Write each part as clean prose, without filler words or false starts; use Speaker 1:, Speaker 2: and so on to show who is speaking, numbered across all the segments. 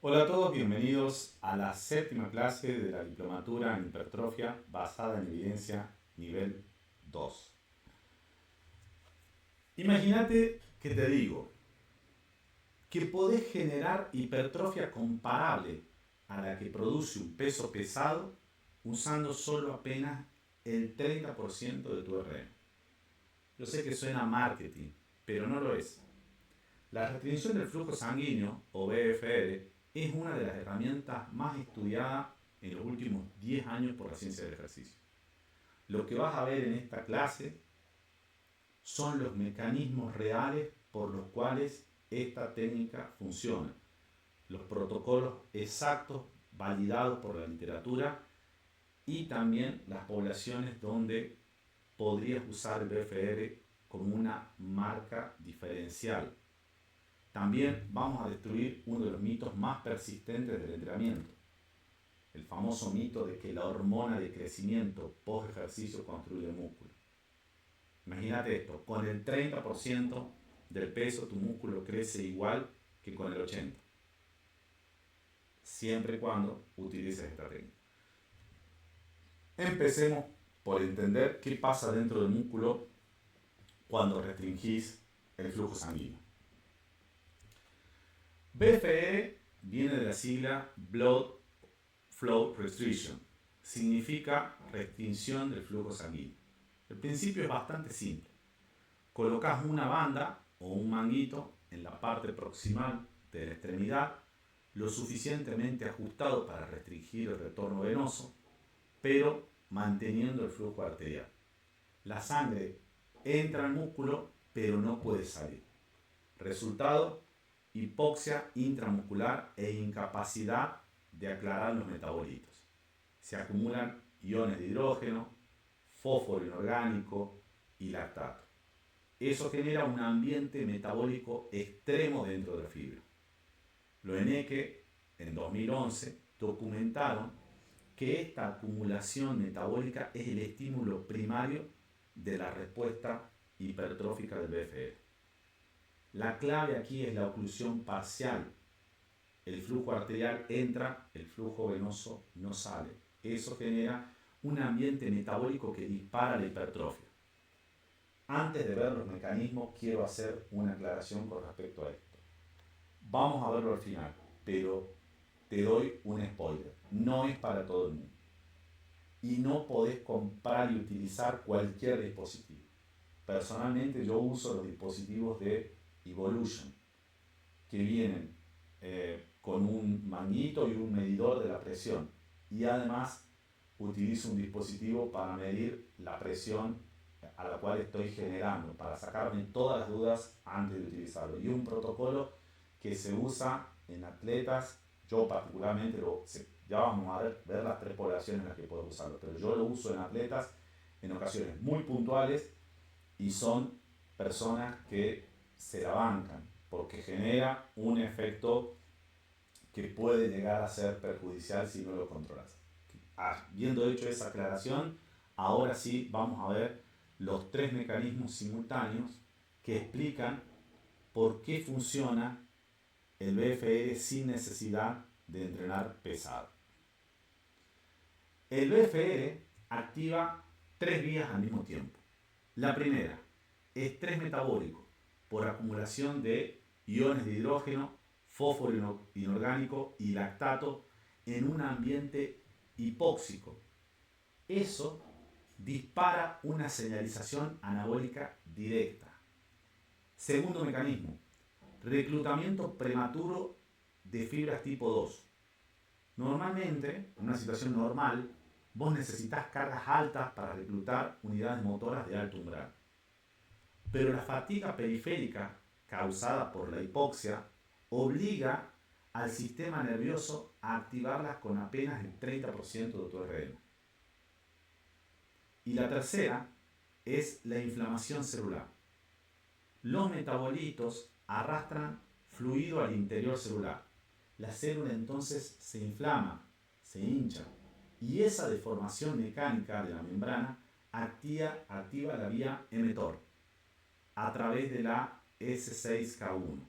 Speaker 1: Hola a todos, bienvenidos a la séptima clase de la diplomatura en hipertrofia basada en evidencia nivel 2. Imagínate que te digo que podés generar hipertrofia comparable a la que produce un peso pesado usando solo apenas el 30% de tu RM. Yo sé que suena a marketing, pero no lo es. La restricción del flujo sanguíneo, o BFR, es una de las herramientas más estudiadas en los últimos 10 años por la ciencia del ejercicio. Lo que vas a ver en esta clase son los mecanismos reales por los cuales esta técnica funciona, los protocolos exactos validados por la literatura y también las poblaciones donde podrías usar el BFR como una marca diferencial. También vamos a destruir uno de los mitos más persistentes del entrenamiento, el famoso mito de que la hormona de crecimiento post ejercicio construye músculo. Imagínate esto, con el 30% del peso tu músculo crece igual que con el 80%, siempre y cuando utilices esta técnica. Empecemos por entender qué pasa dentro del músculo cuando restringís el flujo sanguíneo. BFR viene de la sigla Blood Flow Restriction, significa restricción del flujo sanguíneo. El principio es bastante simple. Colocas una banda o un manguito en la parte proximal de la extremidad, lo suficientemente ajustado para restringir el retorno venoso, pero manteniendo el flujo arterial. La sangre entra al músculo, pero no puede salir. Resultado, hipoxia intramuscular e incapacidad de aclarar los metabolitos. Se acumulan iones de hidrógeno, fósforo inorgánico y lactato. Eso genera un ambiente metabólico extremo dentro de la fibra. Loeneke, en 2011, documentaron que esta acumulación metabólica es el estímulo primario de la respuesta hipertrófica del BFR. La clave aquí es la oclusión parcial. El flujo arterial entra, el flujo venoso no sale. Eso genera un ambiente metabólico que dispara la hipertrofia. Antes de ver los mecanismos, quiero hacer una aclaración con respecto a esto. Vamos a verlo al final, pero te doy un spoiler. No es para todo el mundo. Y no podés comprar y utilizar cualquier dispositivo. Personalmente yo uso los dispositivos de Evolution, que vienen con un manguito y un medidor de la presión. Y además utilizo un dispositivo para medir la presión a la cual estoy generando, para sacarme todas las dudas antes de utilizarlo. Y un protocolo que se usa en atletas, yo particularmente, ya vamos a ver las tres poblaciones en las que puedo usarlo, pero yo lo uso en atletas en ocasiones muy puntuales y son personas que se la bancan, porque genera un efecto que puede llegar a ser perjudicial si no lo controlas. Habiendo hecho esa aclaración, ahora sí vamos a ver los tres mecanismos simultáneos que explican por qué funciona el BFR sin necesidad de entrenar pesado. El BFR activa tres vías al mismo tiempo. La primera, estrés metabólico por acumulación de iones de hidrógeno, fósforo inorgánico y lactato en un ambiente hipóxico. Eso dispara una señalización anabólica directa. Segundo mecanismo, reclutamiento prematuro de fibras tipo 2. Normalmente, en una situación normal, vos necesitas cargas altas para reclutar unidades motoras de alto umbral. Pero la fatiga periférica causada por la hipoxia obliga al sistema nervioso a activarlas con apenas el 30% de tu RM. Y la tercera es la inflamación celular. Los metabolitos arrastran fluido al interior celular. La célula entonces se inflama, se hincha, y esa deformación mecánica de la membrana activa la vía mTOR a través de la S6K1.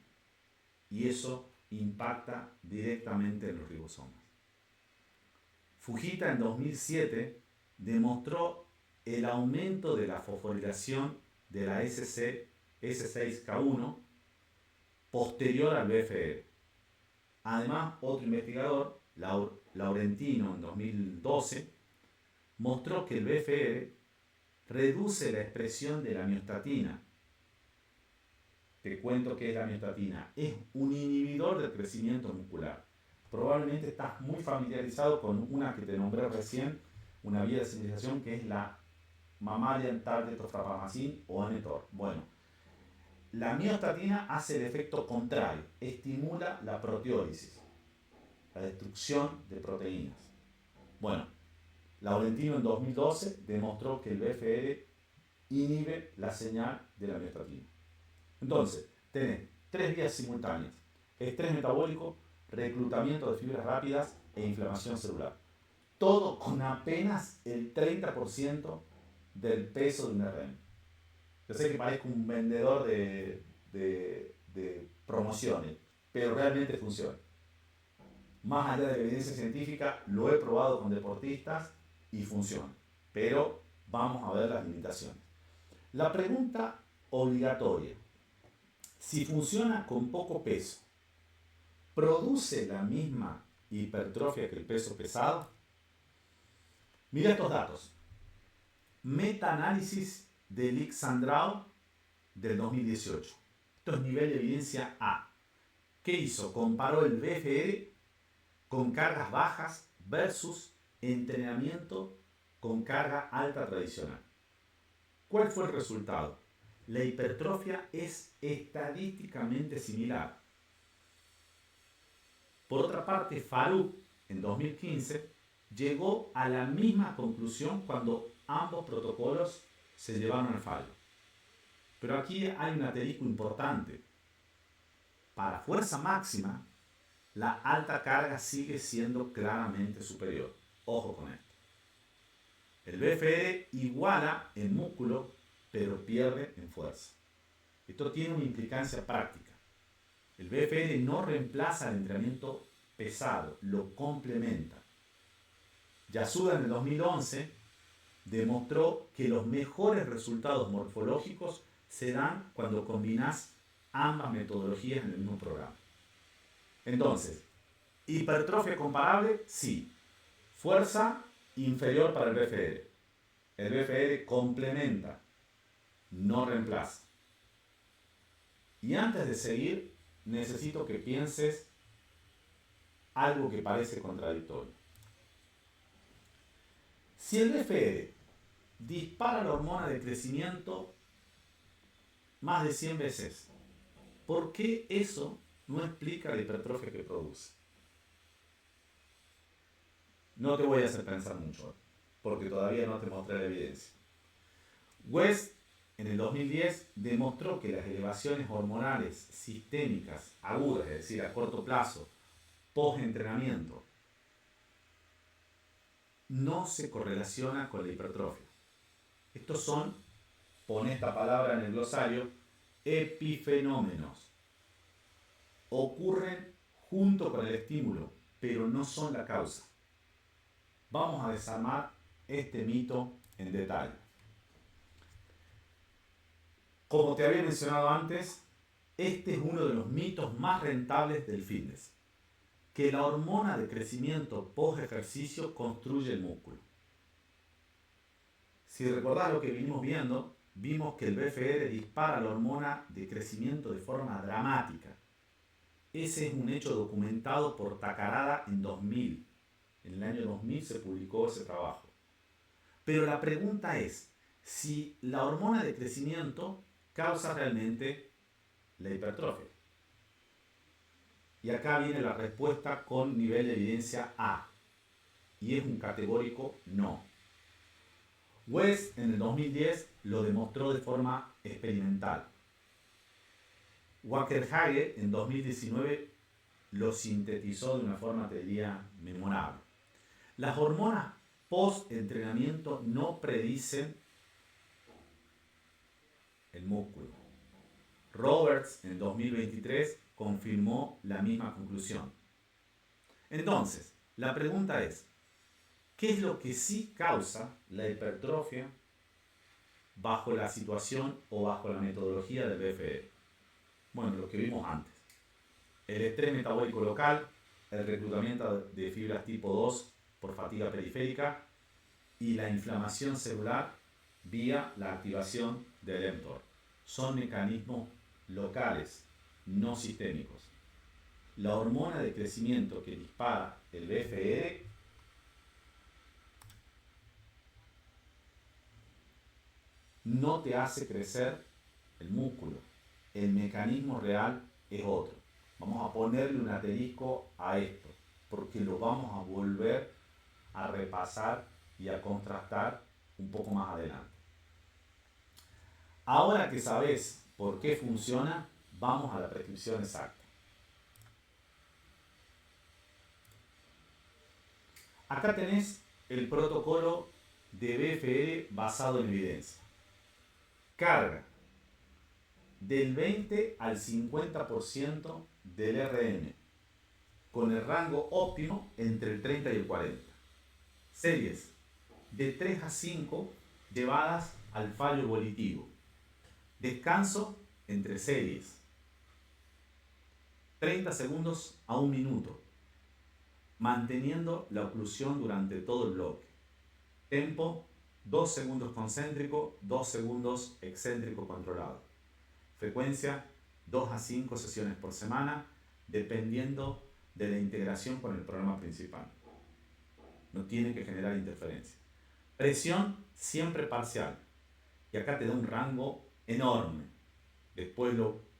Speaker 1: Y eso impacta directamente en los ribosomas. Fujita en 2007 demostró el aumento de la fosforilación de la S6K1 posterior al BFR. Además, otro investigador, Laurentino en 2012, mostró que el BFR reduce la expresión de la miostatina. Te cuento qué es la miostatina. Es un inhibidor del crecimiento muscular. Probablemente estás muy familiarizado con una que te nombré recién, una vía de señalización que es la Mammalian Target of Rapamycin o mTOR. Bueno, la miostatina hace el efecto contrario, estimula la proteólisis, la destrucción de proteínas. Bueno, Laurentino en 2012 demostró que el BFR inhibe la señal de la miostatina. Entonces, tenés tres vías simultáneas: estrés metabólico, reclutamiento de fibras rápidas e inflamación celular. Todo con apenas el 30% del peso de un RM. Yo sé que parezco un vendedor de promociones, pero realmente funciona. Más allá de la evidencia científica, lo he probado con deportistas y funciona. Pero vamos a ver las limitaciones. La pregunta obligatoria: si funciona con poco peso, ¿produce la misma hipertrofia que el peso pesado? Mira estos datos. Metaanálisis de Lick-Sandrau del 2018. Esto es nivel de evidencia A. ¿Qué hizo? Comparó el BFR con cargas bajas versus entrenamiento con carga alta tradicional. ¿Cuál fue el resultado? La hipertrofia es estadísticamente similar. Por otra parte, Farouk en 2015 llegó a la misma conclusión cuando ambos protocolos se llevaron al fallo. Pero aquí hay un asterisco importante. Para fuerza máxima, la alta carga sigue siendo claramente superior. Ojo con esto. El BFR iguala en músculo, pero pierde en fuerza. Esto tiene una implicancia práctica. El BFR no reemplaza el entrenamiento pesado, lo complementa. Yasuda en el 2011 demostró que los mejores resultados morfológicos se dan cuando combinas ambas metodologías en el mismo programa. Entonces, hipertrofia comparable, sí. Fuerza inferior para el BFR. El BFR complementa, no reemplaza. Y antes de seguir, necesito que pienses algo que parece contradictorio. Si el BFR dispara la hormona de crecimiento más de 100 veces, ¿por qué eso no explica la hipertrofia que produce? No te voy a hacer pensar mucho, porque todavía no te mostré la evidencia. West, en el 2010, demostró que las elevaciones hormonales sistémicas agudas, es decir, a corto plazo, post-entrenamiento, no se correlaciona con la hipertrofia. Estos son, pon esta palabra en el glosario, epifenómenos. Ocurren junto con el estímulo, pero no son la causa. Vamos a desarmar este mito en detalle. Como te había mencionado antes, este es uno de los mitos más rentables del fitness: que la hormona de crecimiento post-ejercicio construye el músculo. Si recordás lo que vinimos viendo, vimos que el BFR dispara la hormona de crecimiento de forma dramática. Ese es un hecho documentado por Takarada en 2000. En el año 2000 se publicó ese trabajo. Pero la pregunta es si la hormona de crecimiento causa realmente la hipertrofia. Y acá viene la respuesta con nivel de evidencia A. Y es un categórico no. West en el 2010 lo demostró de forma experimental. Wackerhage en 2019 lo sintetizó de una forma, te diría, memorable. Las hormonas post-entrenamiento no predicen el músculo. Roberts en 2023 confirmó la misma conclusión. Entonces, la pregunta es, ¿qué es lo que sí causa la hipertrofia bajo la situación o bajo la metodología del BFR? Bueno, lo que vimos antes. El estrés metabólico local, el reclutamiento de fibras tipo 2 por fatiga periférica y la inflamación celular vía la activación del mTOR. Son mecanismos locales, no sistémicos. La hormona de crecimiento que dispara el BFR no te hace crecer el músculo. El mecanismo real es otro. Vamos a ponerle un asterisco a esto, porque lo vamos a volver a repasar y a contrastar un poco más adelante. Ahora que sabes por qué funciona, vamos a la prescripción exacta. Acá tenés el protocolo de BFR basado en evidencia. Carga del 20 al 50% del RM, con el rango óptimo entre el 30 y el 40. Series de 3 a 5 llevadas al fallo volitivo. Descanso entre series. 30 segundos a 1 minuto, manteniendo la oclusión durante todo el bloque. Tempo, 2 segundos concéntrico, 2 segundos excéntrico controlado. Frecuencia, 2 a 5 sesiones por semana, dependiendo de la integración con el programa principal. No tiene que generar interferencia. Presión, siempre parcial. Y acá te da un rango enorme. Después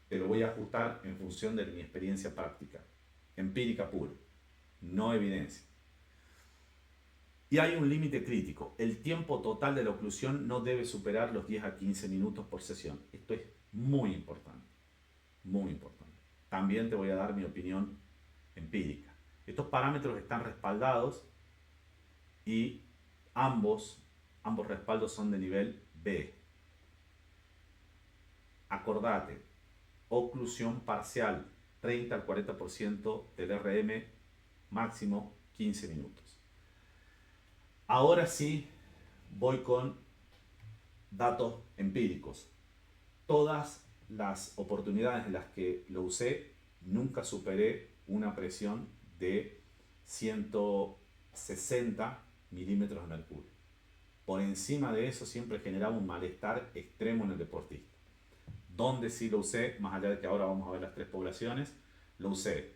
Speaker 1: te lo voy a ajustar en función de mi experiencia práctica. Empírica pura, no evidencia. Y hay un límite crítico. El tiempo total de la oclusión no debe superar los 10 a 15 minutos por sesión. Esto es muy importante. Muy importante. También te voy a dar mi opinión empírica. Estos parámetros están respaldados y ambos respaldos son de nivel B. Acordate, oclusión parcial, 30 al 40% del RM, máximo 15 minutos. Ahora sí voy con datos empíricos. Todas las oportunidades en las que lo usé, nunca superé una presión de 160 milímetros de mercurio. Por encima de eso siempre generaba un malestar extremo en el deportista. Donde sí lo usé, más allá de que ahora vamos a ver las 3 poblaciones, lo usé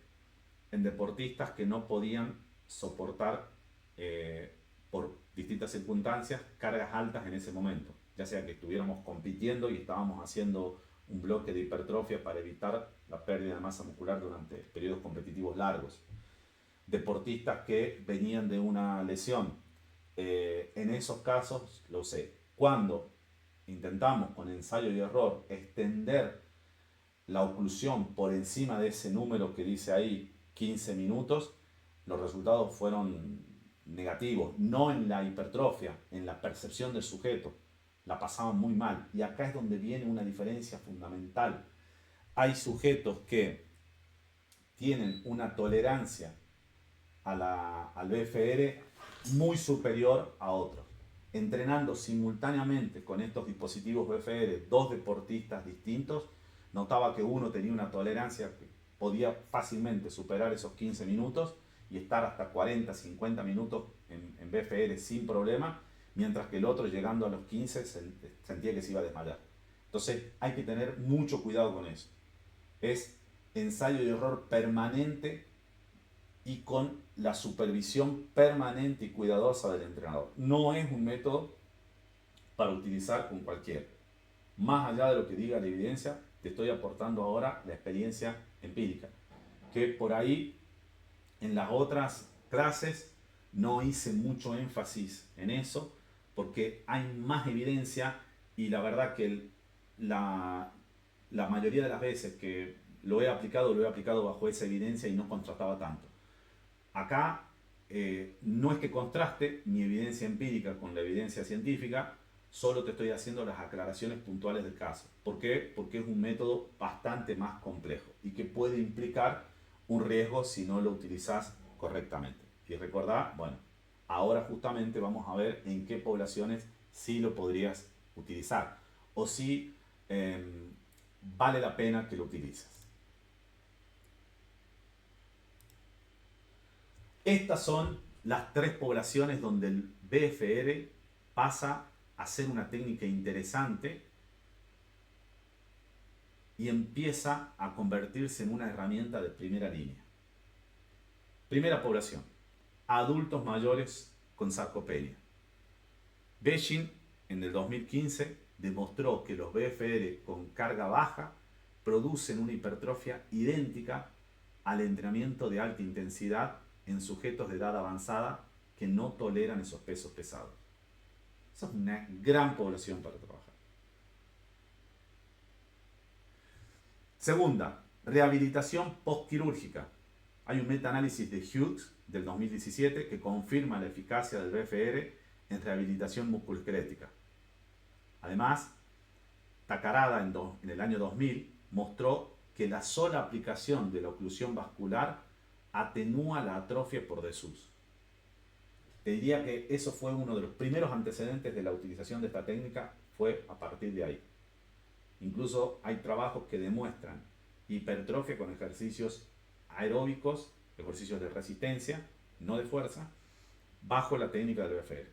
Speaker 1: en deportistas que no podían soportar por distintas circunstancias cargas altas en ese momento, ya sea que estuviéramos compitiendo y estábamos haciendo un bloque de hipertrofia para evitar la pérdida de masa muscular durante periodos competitivos largos. Deportistas que venían de una lesión, en esos casos lo usé. Cuando intentamos con ensayo y error extender la oclusión por encima de ese número que dice ahí 15 minutos, los resultados fueron negativos, no en la hipertrofia, en la percepción del sujeto. La pasaban muy mal. Y acá es donde viene una diferencia fundamental. Hay sujetos que tienen una tolerancia al BFR muy superior a otros. Entrenando simultáneamente con estos dispositivos BFR, 2 deportistas distintos, notaba que uno tenía una tolerancia que podía fácilmente superar esos 15 minutos y estar hasta 40, 50 minutos en BFR sin problema, mientras que el otro, llegando a los 15, sentía que se iba a desmayar. Entonces hay que tener mucho cuidado con eso. Es ensayo y error permanente y con la supervisión permanente y cuidadosa del entrenador. No es un método para utilizar con cualquiera. Más allá de lo que diga la evidencia, te estoy aportando ahora la experiencia empírica, que por ahí en las otras clases no hice mucho énfasis en eso, porque hay más evidencia y la verdad que la mayoría de las veces que lo he aplicado bajo esa evidencia y no contrastaba tanto. Acá no es que contraste mi evidencia empírica con la evidencia científica, Solo te estoy haciendo las aclaraciones puntuales del caso. ¿Por qué? Porque es un método bastante más complejo y que puede implicar un riesgo si no lo utilizas correctamente. Y recordá, bueno, ahora justamente vamos a ver en qué poblaciones sí lo podrías utilizar o si vale la pena que lo utilices. Estas son las tres poblaciones donde el BFR pasa a ser una técnica interesante y empieza a convertirse en una herramienta de primera línea. Primera población, adultos mayores con sarcopenia. Beijing en el 2015 demostró que los BFR con carga baja producen una hipertrofia idéntica al entrenamiento de alta intensidad en sujetos de edad avanzada que no toleran esos pesos pesados. Esa es una gran población para trabajar. Segunda, rehabilitación postquirúrgica. Hay un metaanálisis de Hughes del 2017 que confirma la eficacia del BFR en rehabilitación musculoesquelética. Además, Takarada en el año 2000 mostró que la sola aplicación de la oclusión vascular atenúa la atrofia por desuso. Te diría que eso fue uno de los primeros antecedentes de la utilización de esta técnica, fue a partir de ahí. Incluso hay trabajos que demuestran hipertrofia con ejercicios aeróbicos, ejercicios de resistencia, no de fuerza, bajo la técnica del BFR.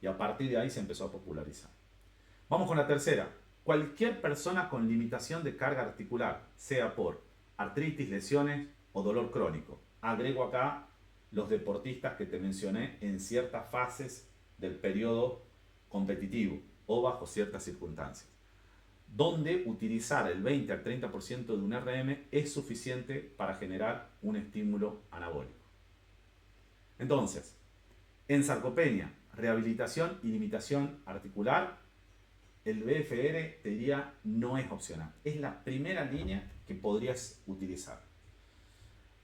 Speaker 1: Y a partir de ahí se empezó a popularizar. Vamos con la tercera. Cualquier persona con limitación de carga articular, sea por artritis, lesiones o dolor crónico. Agrego acá los deportistas que te mencioné en ciertas fases del periodo competitivo o bajo ciertas circunstancias, donde utilizar el 20 al 30% de un RM es suficiente para generar un estímulo anabólico. Entonces, en sarcopenia, rehabilitación y limitación articular, el BFR, te diría, no es opcional. Es la primera línea que podrías utilizar.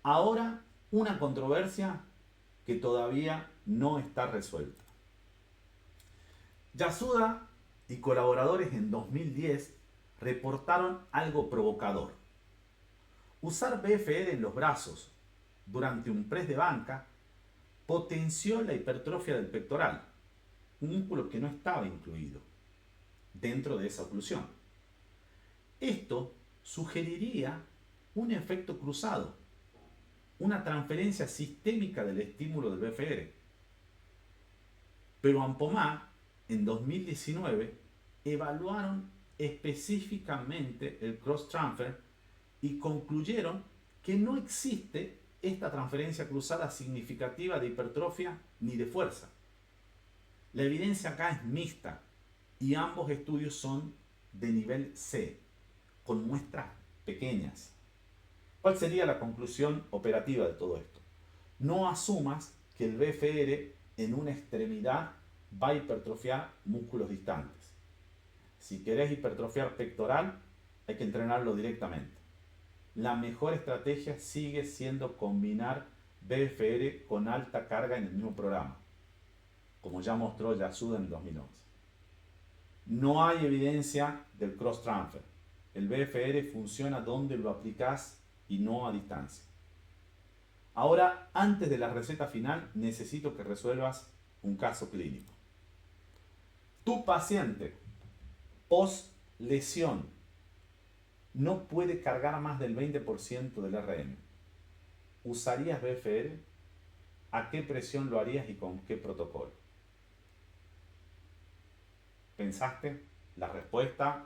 Speaker 1: Ahora, una controversia que todavía no está resuelta. Yasuda y colaboradores en 2010 reportaron algo provocador. Usar BFR en los brazos durante un press de banca potenció la hipertrofia del pectoral, un músculo que no estaba incluido dentro de esa oclusión. Esto sugeriría un efecto cruzado, una transferencia sistémica del estímulo del BFR. Pero Ampomá, en 2019, evaluaron específicamente el cross-transfer y concluyeron que no existe esta transferencia cruzada significativa de hipertrofia ni de fuerza. La evidencia acá es mixta y ambos estudios son de nivel C, con muestras pequeñas. ¿Cuál sería la conclusión operativa de todo esto? No asumas que el BFR en una extremidad va a hipertrofiar músculos distantes. Si querés hipertrofiar pectoral, hay que entrenarlo directamente. La mejor estrategia sigue siendo combinar BFR con alta carga en el mismo programa, como ya mostró Yasuda en 2011. No hay evidencia del cross-transfer. El BFR funciona donde lo aplicás y no a distancia. Ahora, antes de la receta final, necesito que resuelvas un caso clínico. Tu paciente, post lesión, no puede cargar más del 20% del RM. ¿Usarías BFR? ¿A qué presión lo harías y con qué protocolo? ¿Pensaste? La respuesta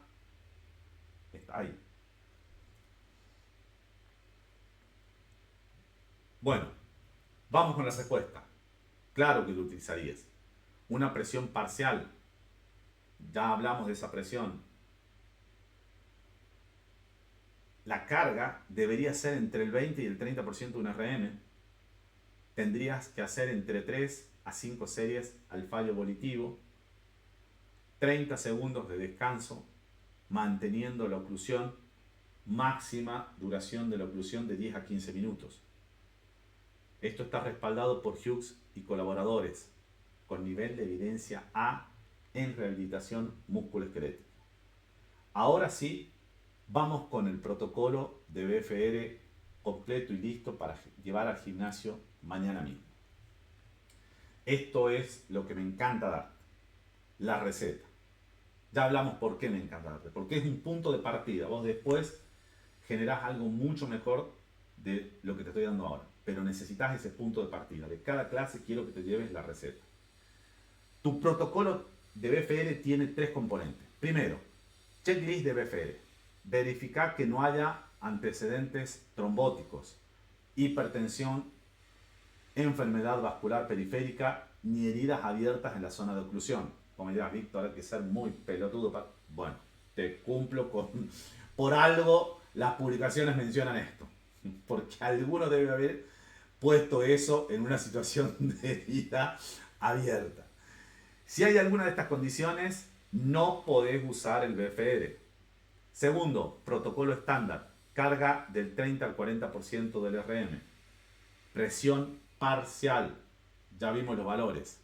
Speaker 1: está ahí. Bueno, vamos con la respuesta. Claro que lo utilizarías. Una presión parcial. Ya hablamos de esa presión. La carga debería ser entre el 20 y el 30% de un RM. Tendrías que hacer entre 3 a 5 series al fallo volitivo. 30 segundos de descanso, manteniendo la oclusión. Máxima duración de la oclusión de 10 a 15 minutos. Esto está respaldado por Hughes y colaboradores, con nivel de evidencia A en rehabilitación musculoesquelética. Ahora sí, vamos con el protocolo de BFR completo y listo para llevar al gimnasio mañana mismo. Esto es lo que me encanta dar, la receta. Ya hablamos por qué me encanta darte, porque es un punto de partida. Vos después generás algo mucho mejor de lo que te estoy dando ahora, pero necesitas ese punto de partida. De cada clase quiero que te lleves la receta. Tu protocolo de BFR tiene 3 componentes. Primero, checklist de BFR. Verificar que no haya antecedentes trombóticos, hipertensión, enfermedad vascular periférica ni heridas abiertas en la zona de oclusión. Como dirás, Víctor, hay que ser muy pelotudo para... Bueno, te cumplo con... Por algo las publicaciones mencionan esto. Porque alguno debe haber puesto eso en una situación de herida abierta. Si hay alguna de estas condiciones, no podés usar el BFR. Segundo, protocolo estándar. Carga del 30 al 40% del RM. Presión parcial. Ya vimos los valores.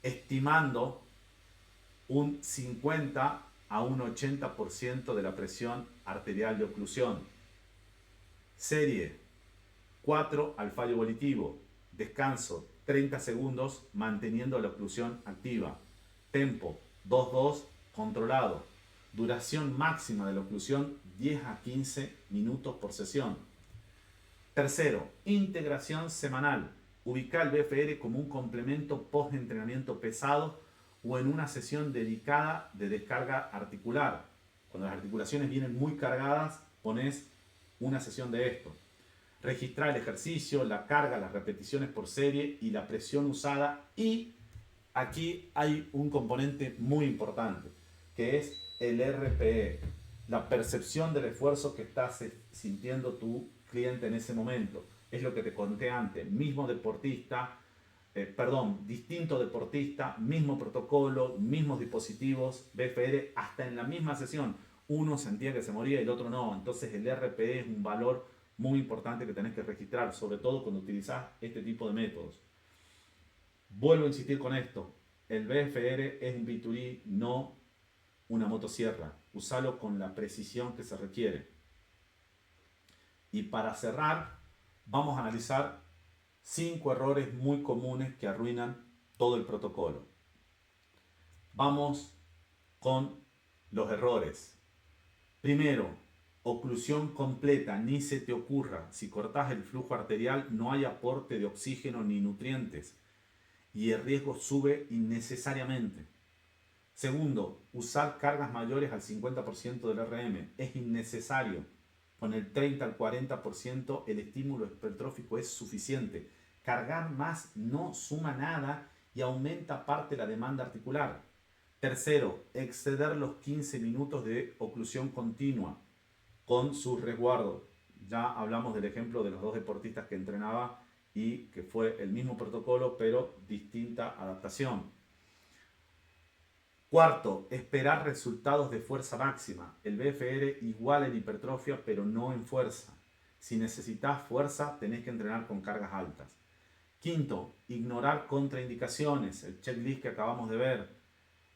Speaker 1: Estimando un 50 a un 80% de la presión arterial de oclusión. Serie 4 al fallo volitivo. Descanso 30 segundos manteniendo la oclusión activa. Tempo 2-2 controlado. Duración máxima de la oclusión 10 a 15 minutos por sesión. Tercero, integración semanal. Ubicar el BFR como un complemento post-entrenamiento pesado o en una sesión dedicada de descarga articular. Cuando las articulaciones vienen muy cargadas, pones una sesión de esto. Registrar el ejercicio, la carga, las repeticiones por serie y la presión usada. Y aquí hay un componente muy importante, que es el RPE, la percepción del esfuerzo que estás sintiendo tu cliente en ese momento. Es lo que te conté antes, mismo deportista, distinto deportista, mismo protocolo, mismos dispositivos, BFR, hasta en la misma sesión. Uno sentía que se moría y el otro no. Entonces el RPE es un valor muy importante que tenés que registrar, sobre todo cuando utilizás este tipo de métodos. Vuelvo a insistir con esto, el BFR es un bisturí, no una motosierra. Usalo con la precisión que se requiere. Y para cerrar, vamos a analizar 5 errores muy comunes que arruinan todo el protocolo. Vamos con los errores. Primero, oclusión completa, ni se te ocurra. Si cortás el flujo arterial no hay aporte de oxígeno ni nutrientes y el riesgo sube innecesariamente. Segundo, usar cargas mayores al 50% del RM es innecesario. Con el 30 al 40% el estímulo hipertrófico es suficiente. Cargar más no suma nada y aumenta parte la demanda articular. Tercero, exceder los 15 minutos de oclusión continua con su resguardo. Ya hablamos del ejemplo de los 2 deportistas que entrenaba y que fue el mismo protocolo pero distinta adaptación. Cuarto, esperar resultados de fuerza máxima. El BFR iguala en hipertrofia, pero no en fuerza. Si necesitas fuerza, tenés que entrenar con cargas altas. Quinto, ignorar contraindicaciones. El checklist que acabamos de ver.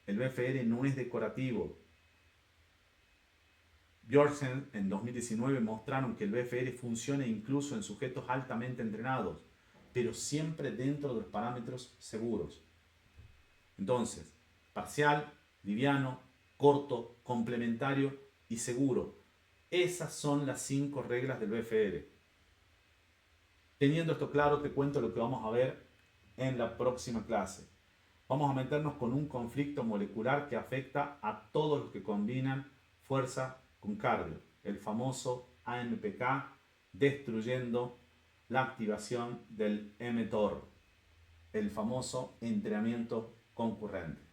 Speaker 1: El BFR no es decorativo. Bjorksen en 2019 mostraron que el BFR funciona incluso en sujetos altamente entrenados, pero siempre dentro de los parámetros seguros. Entonces, parcial, liviano, corto, complementario y seguro. Esas son las 5 reglas del BFR. Teniendo esto claro, te cuento lo que vamos a ver en la próxima clase. Vamos a meternos con un conflicto molecular que afecta a todos los que combinan fuerza con cardio. El famoso AMPK, destruyendo la activación del mTOR. El famoso entrenamiento concurrente.